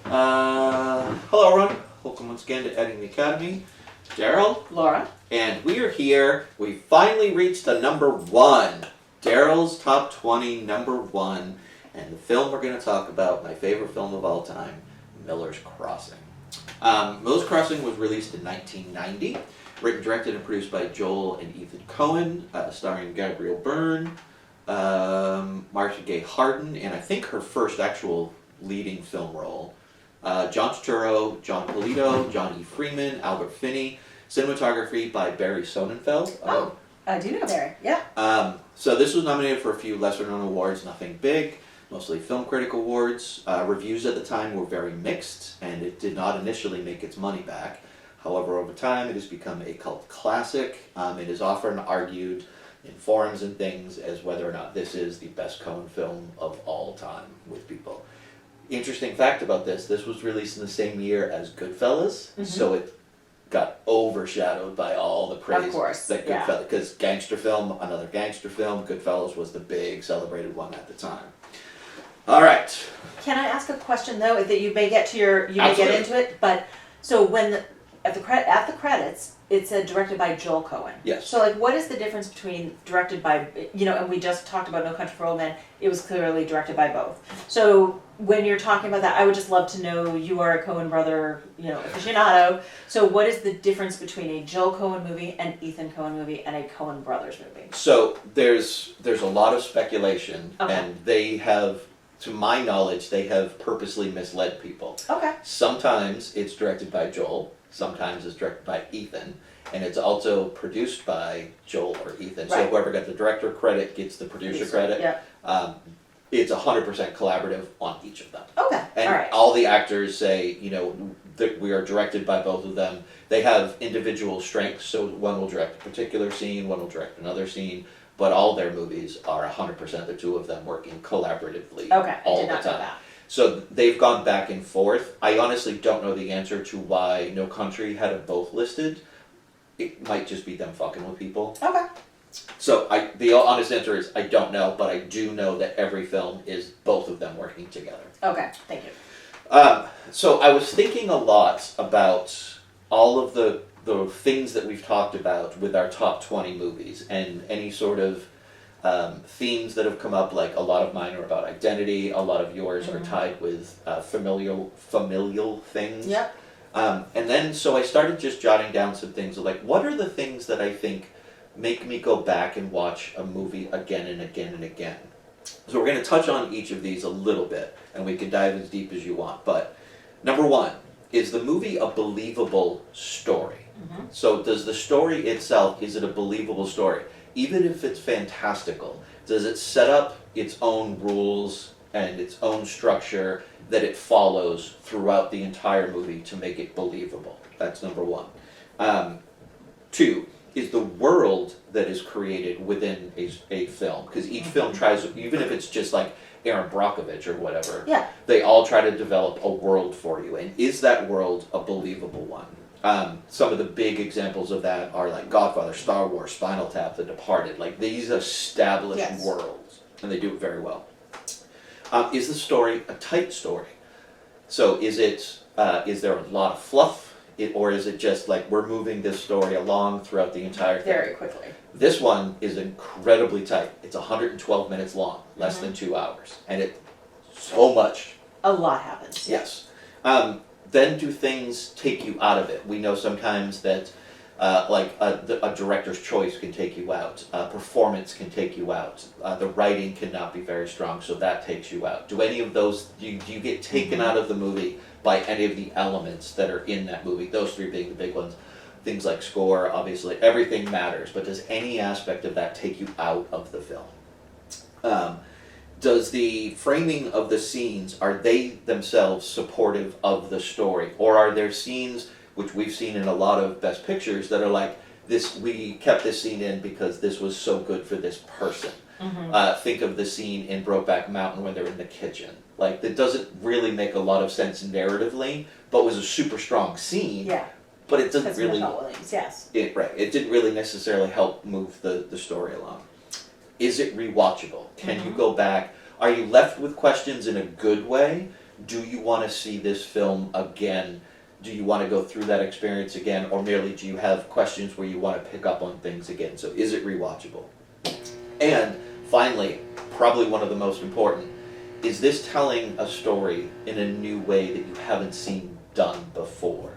Hello everyone, welcome once again to Editing the Academy. Darryl, Laura, and we are here. We finally reached the number one. Darryl's Top 20 number one. And the film we're going to talk about, my favorite film of all time, Miller's Crossing. Miller's Crossing was released in 1990, written, directed, and produced by Joel and Ethan Coen, starring Gabrielle Byrne, Marcia Gay Harden, and I think her first actual leading film role. John Turturro, John Polito, John E. Freeman, Albert Finney. Cinematography by Barry Sonnenfeld. I do know Barry, yeah. So this was nominated for a few lesser-known awards, nothing big, mostly film critic awards. Reviews at the time were very mixed, and it did not initially make its money back. However, over time, it has become a cult classic. It is often argued in forums and things as whether or not this is the best Coen film of all time with people. Interesting fact about this was released in the same year as Goodfellas, so it got overshadowed by all the praise. Of course, that Goodfellas, because gangster film, another gangster film, Goodfellas was the big celebrated one at the time. All right. Can I ask a question though? That you may get to your, you may Absolutely. get into it, but so when at the credits it said directed by Joel Coen. Yes. So like, what is the difference between directed by, and we just talked about No Country for Old Men. It was clearly directed by both. So when you're talking about that, I would just love to know, you are a Coen brother, aficionado. So what is the difference between a Joel Coen movie, an Ethan Coen movie, and a Coen brothers movie? So there's a lot of speculation, Okay. and they have, to my knowledge, they have purposely misled people. Okay. Sometimes it's directed by Joel, sometimes it's directed by Ethan, and it's also produced by Joel or Ethan. So Right. whoever got the director credit gets the producer credit. Yeah. It's 100% collaborative on each of them. Okay. And All right. all the actors say, that we are directed by both of them. They have individual strengths, so one will direct a particular scene, one will direct another scene, but all their movies are 100% the two of them working collaboratively Okay. I all did the not know time. that. So they've gone back and forth. I honestly don't know the answer to why No Country had them both listed. It might just be them fucking with people. Okay. So the honest answer is I don't know, but I do know that every film is both of them working together. Okay. Thank you. So I was thinking a lot about all of the things that we've talked about with our top 20 movies and any sort of themes that have come up. Like a lot of mine are about identity, a lot of yours are tied with familial things. Yep. And then so I started just jotting down some things like, what are the things that I think make me go back and watch a movie again and again and again? So we're going to touch on each of these a little bit, and we can dive as deep as you want. But number one, is the movie a believable story? So does the story itself, is it a believable story? Even if it's fantastical, does it set up its own rules and its own structure that it follows throughout the entire movie to make it believable? That's number one. Two, is the world that is created within a film, because each film tries, even if it's just like Aaron Brockovich or whatever, Yeah. they all try to develop a world for you, and is that world a believable one? Some of the big examples of that are like Godfather, Star Wars, Spinal Tap, The Departed. Like, these established Yes. worlds, and they do it very well. Is the story a tight story? So is there a lot of fluff? Or is it just like we're moving this story along throughout the entire thing? Very quickly. This one is incredibly tight. It's 112 minutes long, less than 2 hours. And it, so much. A lot happens. Yes. Then do things take you out of it? We know sometimes that a director's choice can take you out. Performance can take you out. The writing cannot be very strong, so that takes you out. Do any of those, do you get taken out of the movie by any of the elements that are in that movie? Those three being the big ones. Things like score, obviously, everything matters, but does any aspect of that take you out of the film? Does the framing of the scenes, are they themselves supportive of the story? Or are there scenes, which we've seen in a lot of Best Pictures, that are like, we kept this scene in because this was so good for this person? Think of the scene in Brokeback Mountain when they're in the kitchen. Like, that doesn't really make a lot of sense narratively, but was a super strong scene. Yeah. But it doesn't Because really... Michelle Williams, yes. It didn't really necessarily help move the story along. Is it rewatchable? Can you go back? Are you left with questions in a good way? do you want to see this film again? Do you want to go through that experience again, or merely do you have questions where you want to pick up on things again? So is it rewatchable? And finally, probably one of the most important, is this telling a story in a new way that you haven't seen done before?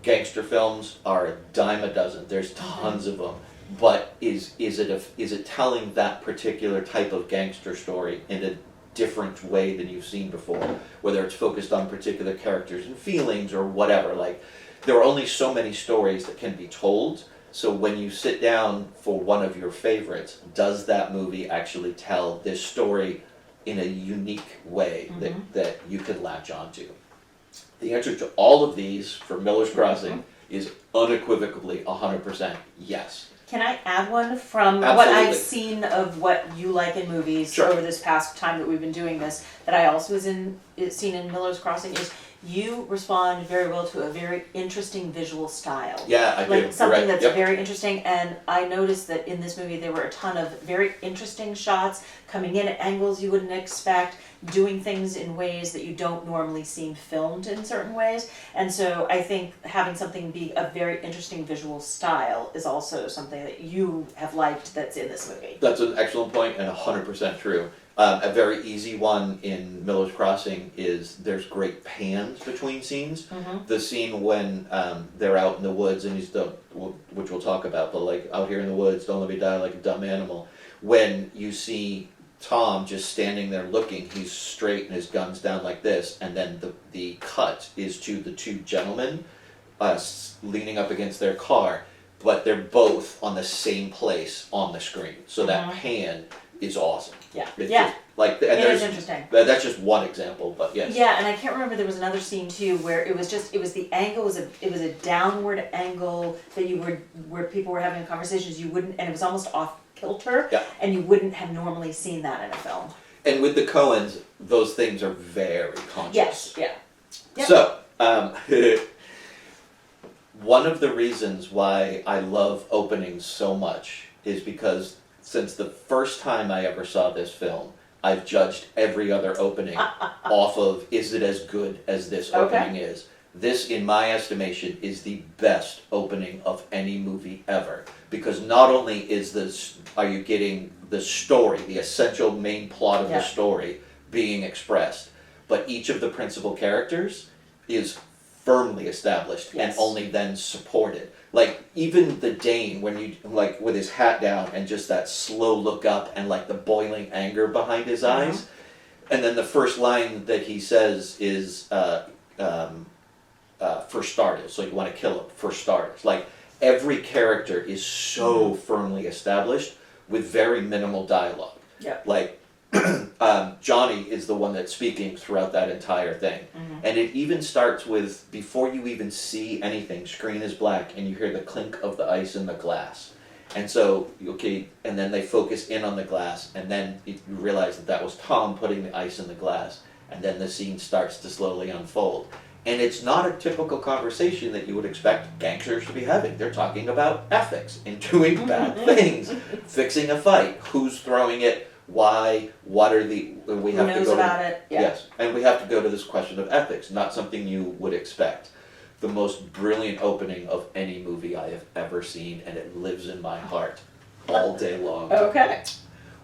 Gangster films are a dime a dozen. There's tons of them. But is it telling that particular type of gangster story in a different way than you've seen before? Whether it's focused on particular characters and feelings or whatever. Like, there are only so many stories that can be told. So when you sit down for one of your favorites, does that movie actually tell this story in a unique way that you can latch onto? The answer to all of these for Miller's Crossing is unequivocally 100% yes. Can I add one from Absolutely. what I've seen of what you like in movies Sure. over this past time that we've been doing this, that I also seen in Miller's Crossing, is you respond very well to a very interesting visual style. Yeah, I do. Like something Right. that's Yep. very interesting, and I noticed that in this movie there were a ton of very interesting shots coming in at angles you wouldn't expect, doing things in ways that you don't normally see filmed in certain ways. And so I think having something be a very interesting visual style is also something that you have liked that's in this movie. That's an excellent point and 100% true. A very easy one in Miller's Crossing is there's great pans between scenes. The scene when they're out in the woods and which we'll talk about, but like out here in the woods, don't let me die like a dumb animal. When you see Tom just standing there looking, he's straight and his gun's down like this, and then the cut is to the two gentlemen leaning up against their car, but they're both on the same place on the screen. So that pan is awesome. Yeah. It's Yeah. just, like, and It there's is interesting. that's just one example, but yes. Yeah, and I can't remember, there was another scene too where it was the angle it was a downward angle that where people were having conversations and it was almost off kilter. Yeah. And you wouldn't have normally seen that in a film. And with the Coens, those things are very conscious. Yes, yeah. Yep. So, one of the reasons why I love openings so much is because since the first time I ever saw this film, I've judged every other opening off of, is it as good as this opening is? This, in my estimation, is the best opening of any movie ever. Because not only are you getting the story, the essential main plot of the story being expressed, but each of the principal characters is firmly established and only then supported. Like, even the Dane, when you, like, with his hat down and just that slow look up and, like, the boiling anger behind his eyes. And then the first line that he says is, for starters. So you want to kill him, for starters. Like, every character is so firmly established with very minimal dialogue. Yep. Like, Johnny is the one that's speaking throughout that entire thing. And it even starts with, before you even see anything, screen is black and you hear the clink of the ice in the glass. And so, and then they focus in on the glass, and then you realize that was Tom putting the ice in the glass, and then the scene starts to slowly unfold. And it's not a typical conversation that you would expect gangsters to be having. They're talking about ethics and doing bad things, fixing a fight, who's throwing it, why, what are we have Who to knows go about to, it? Yeah. Yes, and we have to go to this question of ethics, not something you would expect. The most brilliant opening of any movie I have ever seen, and it lives in my heart all day long. Okay.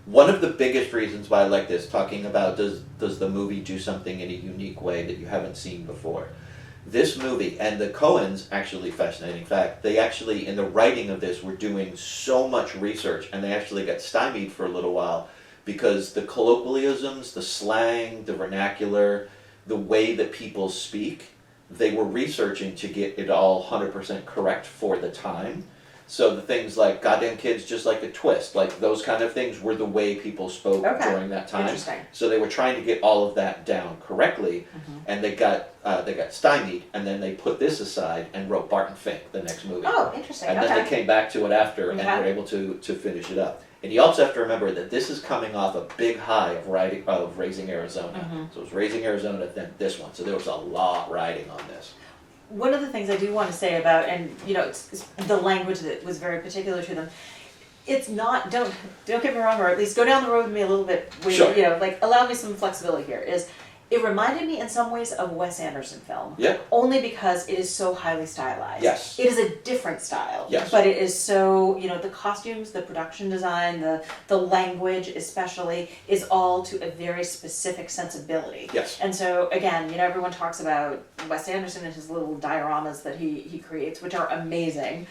One of the biggest reasons why I like this, talking about does the movie do something in a unique way that you haven't seen before. This movie, and the Coens, actually, fascinating fact, they actually, in the writing of this, were doing so much research, and they actually got stymied for a little while, because the colloquialisms, the slang, the vernacular, the way that people speak, they were researching to get it all 100% correct for the time. So the things like, goddamn kids just like a twist, like those kind of things were the way people spoke during that time. Interesting. So they were trying to get all of that down correctly, and they got stymied, and then they put this aside and wrote Barton Fink, the next movie. Oh, interesting. And then they came back to it after and were able to finish it up. And you also have to remember that this is coming off a big high of Raising Arizona. So it was Raising Arizona, then this one. So there was a lot riding on this. One of the things I do want to say about, and it's the language that was very particular to them. It's not, don't get me wrong, or at least go down the road with me a little bit. Where, Sure. like, allow me some flexibility here. It reminded me in some ways of a Wes Anderson film. Yeah. Only because it is so highly stylized. Yes. It is a different style. Yes. But it is so, the costumes, the production design, the language especially, is all to a very specific sensibility. Yes. And so, again, everyone talks about Wes Anderson and his little dioramas that he creates, which are amazing.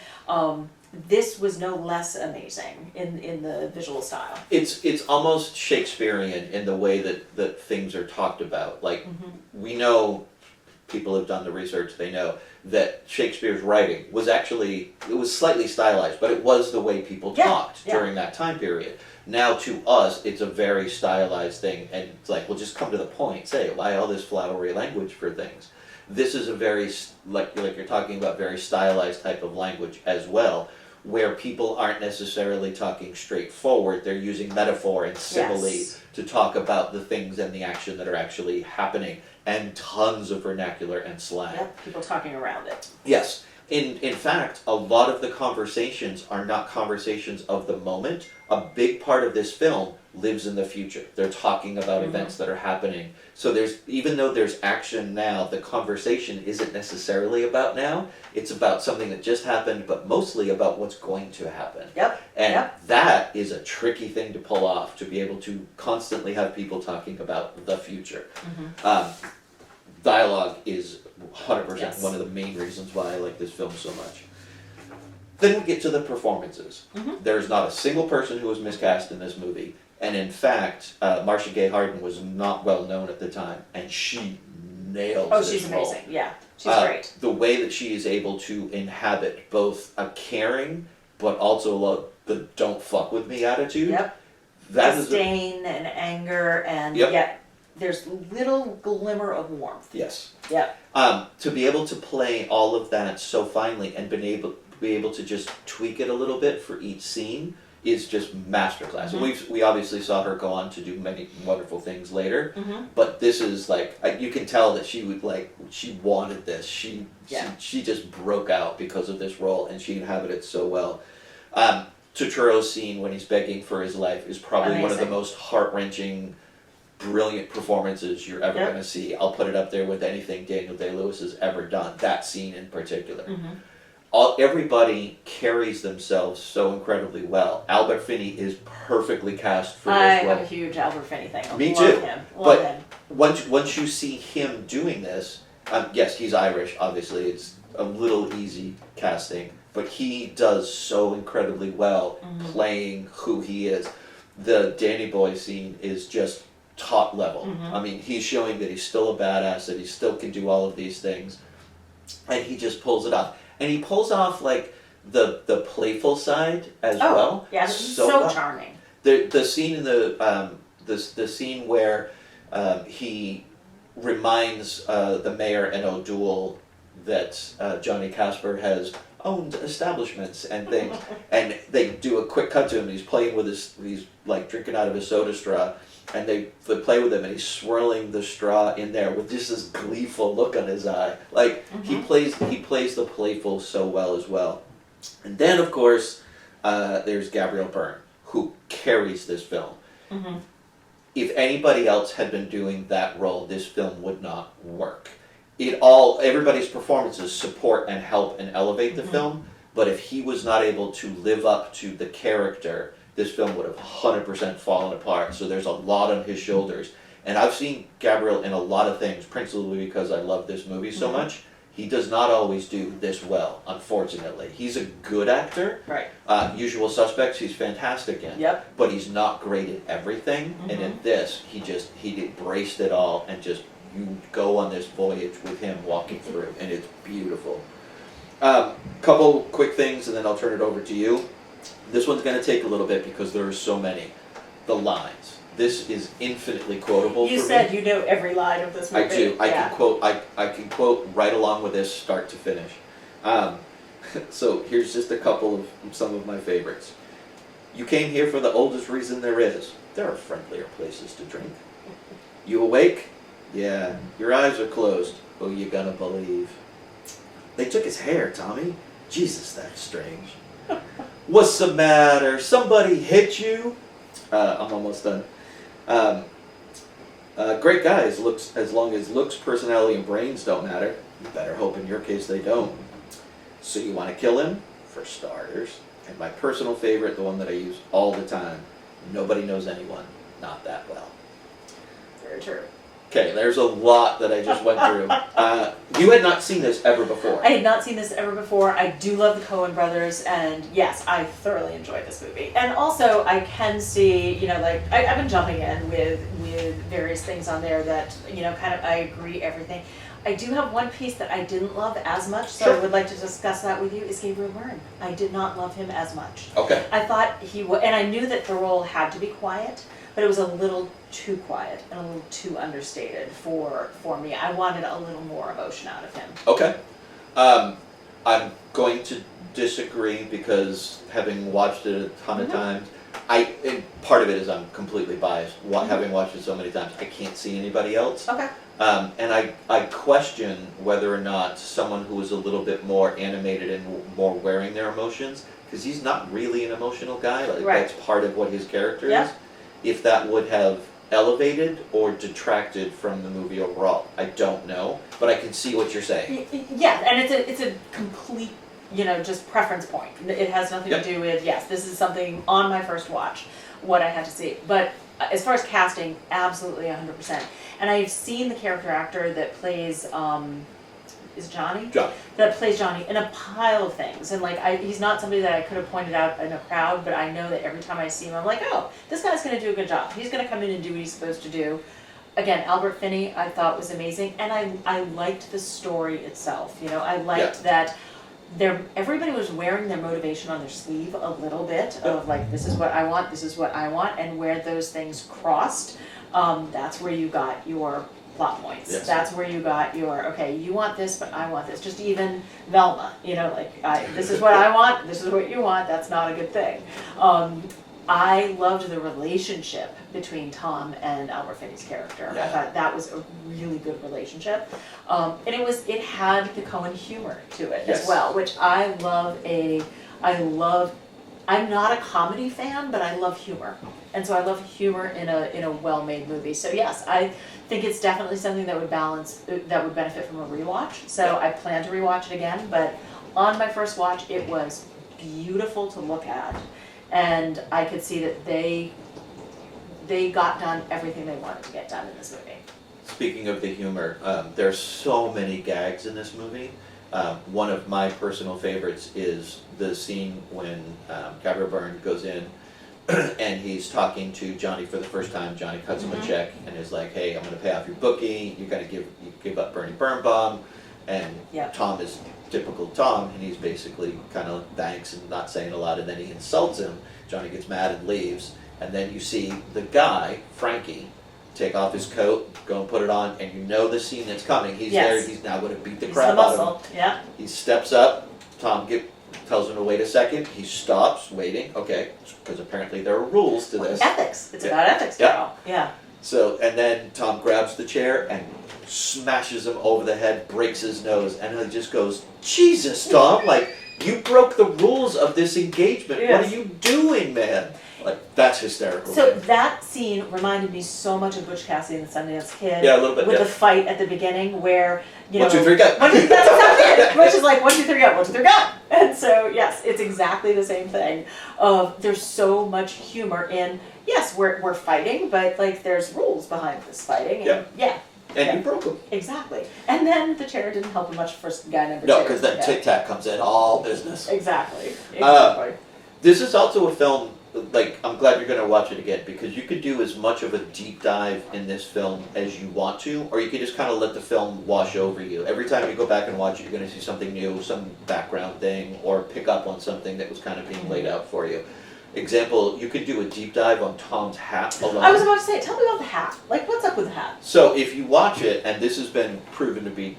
This was no less amazing in the visual style. It's almost Shakespearean in the way that things are talked about. Like, we know, people have done the research, they know that Shakespeare's writing was actually, it was slightly stylized, but it was the way people talked during that time period. Now to us, it's a very stylized thing, and it's like, well, just come to the point, say, why all this flowery language for things? This is a very, like you're talking about, very stylized type of language as well, where people aren't necessarily talking straightforward. They're using metaphor and simile to talk about the things and the action that are actually happening, and tons of vernacular and slang. Yep, people talking around it. Yes. In fact, a lot of the conversations are not conversations of the moment. A big part of this film lives in the future. They're talking about events that are happening. So even though there's action now, the conversation isn't necessarily about now. It's about something that just happened, but mostly about what's going to happen. Yep. And that is a tricky thing to pull off, to be able to constantly have people talking about the future. Dialogue is 100% one of the main reasons why I like this film so much. Then we get to the performances. There's not a single person who was miscast in this movie. And in fact, Marcia Gay Harden was not well known at the time, and she nails this she's role. amazing. Yeah, she's great. The way that she is able to inhabit both a caring, but also the don't fuck with me attitude. Yep. That Disdain and anger, and yet there's little glimmer of warmth. Yes. Yep. To be able to play all of that so finely and be able to just tweak it a little bit for each scene is just masterclass. And we obviously saw her go on to do many wonderful things later, but this is like, you can tell that she wanted this. She just broke out because of this role, and she inhabited it so well. Turturro's scene when he's begging for his life is probably one of the most heart-wrenching, brilliant performances you're ever going to see. I'll put it up there with anything Daniel Day-Lewis has ever done, that scene in particular. Everybody carries themselves so incredibly well. Albert Finney is perfectly cast for this role. I have a huge Albert Finney thing. Me Love too. Him. But him. once you see him doing this, yes, he's Irish, obviously. It's a little easy casting. But he does so incredibly well playing who he is. The Danny Boy scene is just top level. I mean, he's showing that he's still a badass, that he still can do all of these things. And he just pulls it off. And he pulls off like the playful side as well. Yeah, so charming. The scene in the scene where he reminds the mayor and O'Doul that Johnny Casper has owned establishments and things, and they do a quick cut to him. And he's playing with he's like drinking out of his soda straw, and they play with him, and he's swirling the straw in there with just this gleeful look on his eye. Like he plays the playful so well as well. And then of course there's Gabriel Byrne, who carries this film. If anybody else had been doing that role, this film would not work. Everybody's performances support and help and elevate the film, but if he was not able to live up to the character, this film would have 100% fallen apart. So there's a lot on his shoulders. And I've seen Gabriel in a lot of things, principally because I love this movie so much. He does not always do this well, unfortunately. He's a good actor. Right. Usual Suspects, he's fantastic in. Yep. But he's not great at everything. And in this, he embraced it all, and just, you go on this voyage with him walking through, and it's beautiful. Couple quick things, and then I'll turn it over to you. This one's going to take a little bit because there are so many. The lines. This is infinitely quotable. You said you know every line of this movie. I do. I can quote right along with this, start to finish. So here's just a couple of some of my favorites. You came here for the oldest reason there is. There are friendlier places to drink. You awake? Yeah. Your eyes are closed. Oh, you gonna believe? They took his hair, Tommy. Jesus, that's strange. What's the matter? Somebody hit you? I'm almost done. Great guy, as long as looks, personality, and brains don't matter. You better hope in your case they don't. So you want to kill him? For starters. And my personal favorite, the one that I use all the time, nobody knows anyone, not that well. Very true. Okay, there's a lot that I just went through. You had not seen this ever before. I had not seen this ever before. I do love the Coen brothers, and yes, I thoroughly enjoyed this movie. And also, I can see, like, I've been jumping in with various things on there that, kind of, I agree everything. I do have one piece that I didn't love as much, so Sure. I would like to discuss that with you, is Gabriel Byrne. I did not love him as much. Okay. I thought and I knew that the role had to be quiet, but it was a little too quiet and a little too understated for me. I wanted a little more emotion out of him. Okay. I'm going to disagree because having watched it a ton of times, part of it is I'm completely biased. Having watched it so many times, I can't see anybody else. Okay. And I question whether or not someone who is a little bit more animated and more wearing their emotions, because he's not really an emotional guy, like Right. that's part of what his character Yeah. is, if that would have elevated or detracted from the movie overall. I don't know, but I can see what you're saying. Yeah, and it's a complete, just preference point. It has nothing Yep. to do with, yes, this is something on my first watch, what I had to see. But as far as casting, absolutely 100%. And I've seen the character actor that plays, is Johnny? John. That plays Johnny in a pile of things. And he's not somebody that I could have pointed out in a crowd, but I know that every time I see him, I'm like, oh, this guy's going to do a good job. He's going to come in and do what he's supposed to do. Again, Albert Finney, I thought was amazing. And I liked the story itself. I liked that everybody was wearing their motivation on their sleeve a little bit of like, this is what I want, this is what I want. And where those things crossed, that's where you got your plot points. Yes. That's where you got your, okay, you want this, but I want this. Just even Velma, this is what I want, this is what you want, that's not a good thing. I loved the relationship between Tom and Albert Finney's character. Yeah. I thought that was a really good relationship. And it had the Coen humor to it Yes. as well, which I love. I'm not a comedy fan, but I love humor. And so I love humor in a well-made movie. So yes, I think it's definitely something that would benefit from a rewatch. So I plan to rewatch it again, but on my first watch, it was beautiful to look at. And I could see that they got done everything they wanted to get done in this movie. Speaking of the humor, there's so many gags in this movie. One of my personal favorites is the scene when Gabriel Byrne goes in and he's talking to Johnny for the first time. Johnny cuts him a check and is like, "Hey, I'm going to pay off your bookie. You got to give up Bernie Birnbaum." And Yep. Tom is typical Tom, and he's basically kind of thanks and not saying a lot, and then he insults him. Johnny gets mad and leaves, and then you see the guy, Frankie, take off his coat, go and put it on, and you know the scene that's coming. He's Yes. there, he's now going to beat the He's crap the out of him. muscle. Yeah. He steps up, Tom tells him to wait a second, he stops, waiting, okay, because apparently there are rules to this. Ethics. It's Yeah. about ethics, Yeah. Darryl. Yeah. So, and then Tom grabs the chair and smashes him over the head, breaks his nose, and he just goes, "Jesus, Tom, like, you broke the rules of this engagement. Yes. What are you doing, man?" Like, that's hysterical. So man. that scene reminded me so much of Butch Cassidy and the Sundance Kid. Yeah, a little bit, With yeah. the fight at the beginning where, 1, 2, 3, go. That's exactly it. Which is like 1, 2, 3, go. 1, 2, 3, go. And so yes, it's exactly the same thing. There's so much humor in. Yes, we're fighting, but like there's rules behind this fighting. And yeah. And Yeah. you broke them. Exactly. And then the chair didn't help him much for guy number 2. No, because then Yeah. Tic Tac comes in, all business. Exactly. This is also a film, like, I'm glad you're going to watch it again, because you could do as much of a deep dive in this film as you want to, or you could just kind of let the film wash over you. Every time you go back and watch it, you're going to see something new, some background thing, or pick up on something that was kind of being laid out for you. Example, you could do a deep dive on Tom's hat alone. I was about to say, tell me about the hat. Like, what's up with the hat? So if you watch it, and this has been proven to be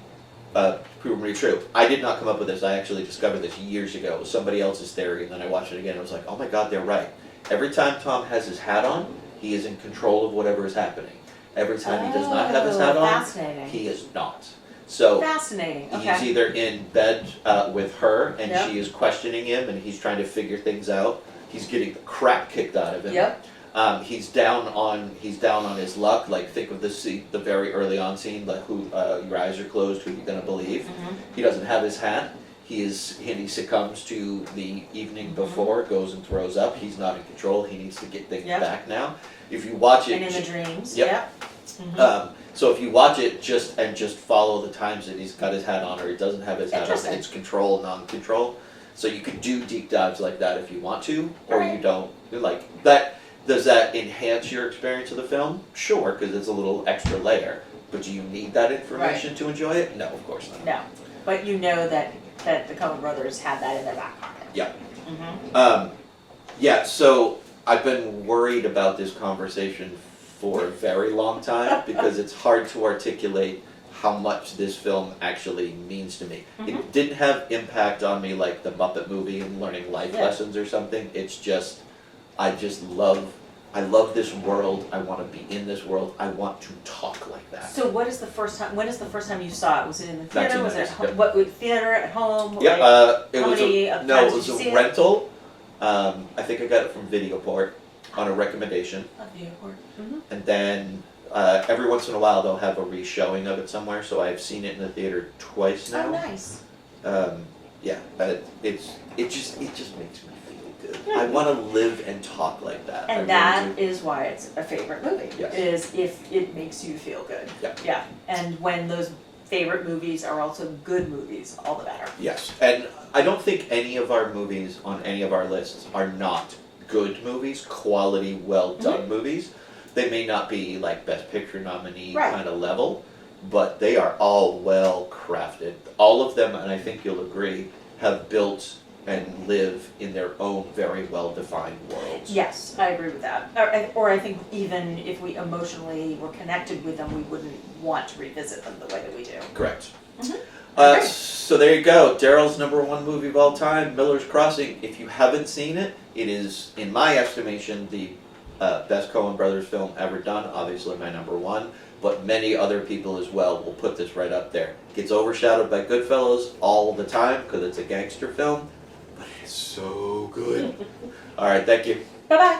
true. I did not come up with this. I actually discovered this years ago. It was somebody else's theory, and then I watched it again and I was like, oh my god, they're right. Every time Tom has his hat on, he is in control of whatever is happening. Every time he does not have his hat on, Fascinating. he is not. So Fascinating. Okay. he's either in bed with her, and Yep. she is questioning him, and he's trying to figure things out. He's getting the crap kicked out of him. Yep. He's down on his luck. Like think of the very early on scene, like who your eyes are closed, who you gonna believe? Mhm. He doesn't have his hat. He succumbs to the evening before, goes and throws up. He's not in control. He needs to get things Yep. back now. If you watch it, And in the dreams. Yep. Yep. Mhm. so if you watch it just follow the times that he's got his hat on or he doesn't have his hat on, Interesting. it's control, non-control. So you could do deep dives like that if you want to, or Alright. you don't. Like that. Does that enhance your experience of the film? Sure, because it's a little extra layer. But do you need that information to enjoy it? No, of course not. No, but you know that the Coen brothers had that in their back pocket. Yeah. Mhm. Yeah, so I've been worried about this conversation for a very long time because it's hard to articulate how much this film actually means to me. It didn't have impact on me like the Muppet movie and learning life Yeah. lessons or something. It's just, I love this world. I want to be in this world. I want to talk like that. So when is the first time you saw it? Was it in the theater? Was it at 1990s, home? yep. What, with theater, at home? Yeah, Like, it how was many a, times no, it did was you see a it? rental. I think I got it from Videoport on a recommendation. At the airport. Mhm. And then every once in a while they'll have a re-showing of it somewhere, so I've seen it in the theater twice now. Oh, nice. Yeah, it just makes me feel good. I want to live and talk like that. I And really that do. is why it's a favorite movie. Yes. Is if it makes you feel good. Yeah. Yeah. And when those favorite movies are also good movies, all the better. Yes, and I don't think any of our movies on any of our lists are not good movies, quality, well done movies. They may not be like Best Picture nominee Right. kind of level, but they are all well crafted. All of them, and I think you'll agree, have built and live in their own very well defined worlds. Yes, I agree with that. Or I think even if we emotionally were connected with them, we wouldn't want to revisit them the way that we do. Correct. Mhm. Okay. So there you go. Darryl's #1 movie of all time, Miller's Crossing. If you haven't seen it, it is, in my estimation, the best Coen Brothers film ever done. Obviously my #1, but many other people as well will put this right up there. Gets overshadowed by Goodfellas all the time because it's a gangster film, but it's so good. All right, thank you. Bye-bye.